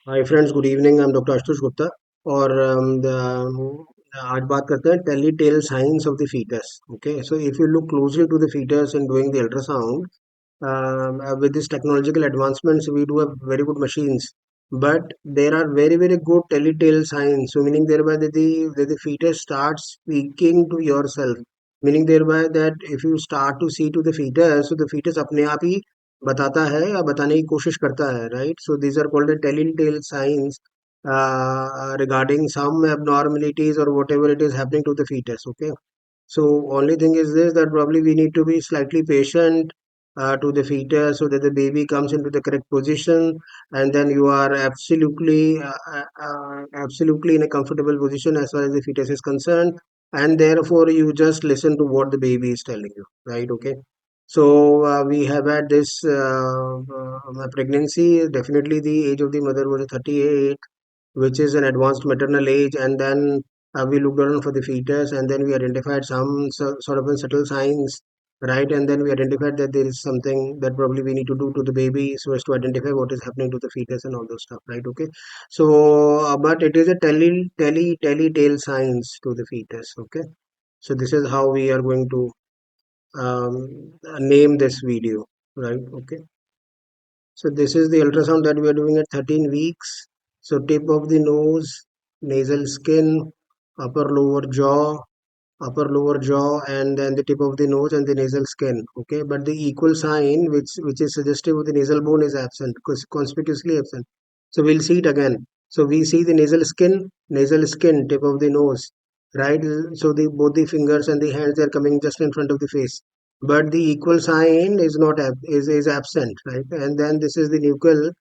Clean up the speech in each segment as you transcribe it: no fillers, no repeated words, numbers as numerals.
Hi friends, good evening. I am doctor Ashutosh Gupta. और आज बात करते हैं telltale science of the fetus. Okay, so if you look closely to the fetus and doing the ultrasound, with this technological advancements we do have very good machines, but there are very good telltale signs. So meaning thereby that the fetus starts speaking to yourself, meaning thereby that if you start to see to the fetus, so the fetus अपने आप ही बताता है या बताने की कोशिश करता है, right? So these are called the telltale signs regarding some abnormalities or whatever it is happening to the fetus. Okay, so only thing is this, that probably we need to be slightly patient to the fetus so that the baby comes into the correct position, and then you are absolutely in a comfortable position as far as the fetus is concerned, and therefore you just listen to what the baby is telling you, right? Okay. So we have had this pregnancy. Definitely, the age of the mother was 38, which is an advanced maternal age, and then we looked around for the fetus, and then we identified some sort of subtle signs, right? And then we identified that there is something that probably we need to do to the baby so as to identify what is happening to the fetus and all those stuff, right? Okay, so but it is a telltale signs to the fetus. Okay, so this is how we are going to name this video, right? Okay, so this is the ultrasound that we are doing at 13 weeks. So tip of the nose, nasal skin, upper lower jaw, and then the tip of the nose and the nasal skin. Okay, but the equal sign, which is suggestive of the nasal bone, is absent, conspicuously absent. So we'll see it again. So we see the nasal skin, tip of the nose, right? So the both the fingers and the hands are coming just in front of the face, but the equal sign is not is absent, right? And then this is the nuchal,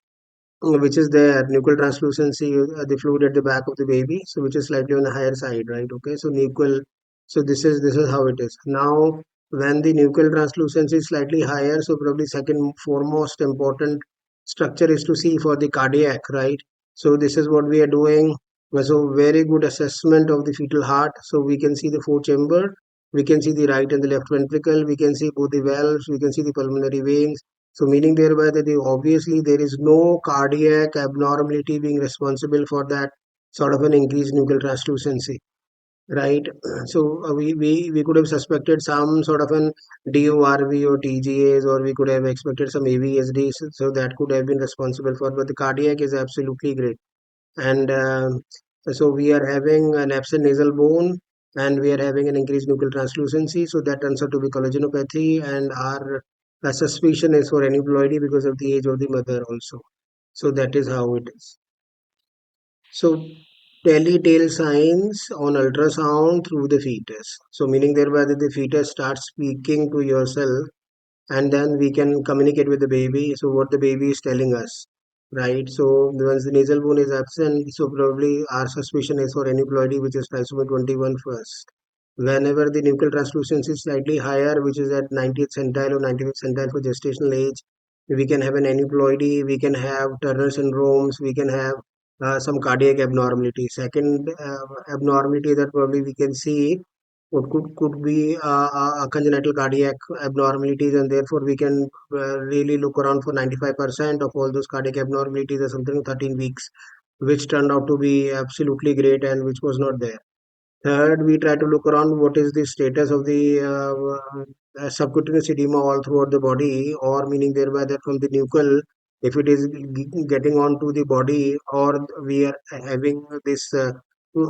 which is there, nuchal translucency, the fluid at the back of the baby, so which is slightly on the higher side, right? Okay, so nuchal, so this is how it is. Now when the nuchal translucency is slightly higher, so probably second foremost important structure is to see for the cardiac, right? So this is what we are doing. So very good assessment of the fetal heart. So we can see the four chamber, we can see the right and the left ventricle, we can see both the valves, we can see the pulmonary veins. So meaning thereby that obviously there is no cardiac abnormality being responsible for that sort of an increased nuchal translucency, right? So we could have suspected some sort of an DORV or TGAs, or we could have expected some AVSDs, so that could have been responsible for, but the cardiac is absolutely great. And so we are having an absent nasal bone, and we are having an increased nuchal translucency, so that turns out to be collagenopathy, and our suspicion is for aneuploidy because of the age of the mother also. So that is how it is. So telltale signs on ultrasound through the fetus. So meaning thereby that the fetus starts speaking to yourself, and then we can communicate with the baby. So what the baby is telling us, right? So once the nasal bone is absent, so probably our suspicion is for aneuploidy, which is trisomy 21 first. Whenever the nuchal translucency is slightly higher, which is at 90th centile or 95th centile for gestational age, we can have an aneuploidy, we can have Turner syndromes, we can have some cardiac abnormality. Second abnormality that probably we can see could be a congenital cardiac abnormalities, and therefore we can really look around for 95% of all those cardiac abnormalities or something in 13 weeks, which turned out to be absolutely great and which was not there. Third, we try to look around what is the status of the subcutaneous edema all throughout the body, or meaning thereby that from the nuchal, if it is getting onto the body, or we are having this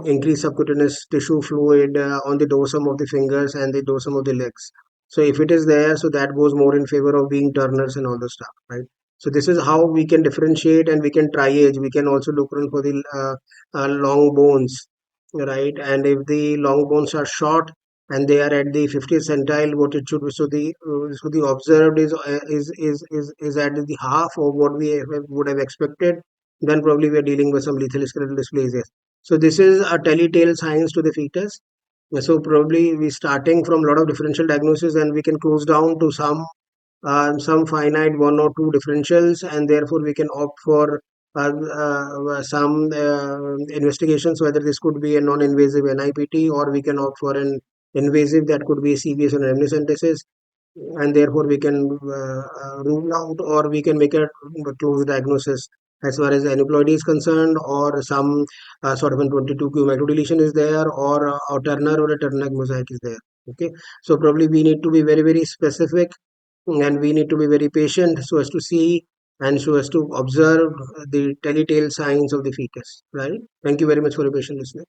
increased subcutaneous tissue fluid on the dorsum of the fingers and the dorsum of the legs. So if it is there, so that goes more in favor of being turners and all the stuff, right? So this is how we can differentiate, and we can triage. We can also look around for the long bones, right? And if the long bones are short and they are at the 50th centile, what it should be, so the observed is at the half of what we would have expected, then probably we are dealing with some lethal skeletal dysplasias. So this is a telltale signs to the fetus. So probably we starting from a lot of differential diagnosis, and we can close down to some finite one or two differentials, and therefore we can opt for some investigations, whether this could be a non-invasive NIPT, or we can opt for an invasive, that could be CBS or amniocentesis, and therefore we can rule out, or we can make a close diagnosis as far as aneuploidy is concerned, or some sort of a 22q microdeletion is there, or a Turner or a Turner mosaic is there. Okay, so probably we need to be very, very specific, and we need to be very patient so as to see and so as to observe the telltale signs of the fetus, right? Thank you very much for your patient listening.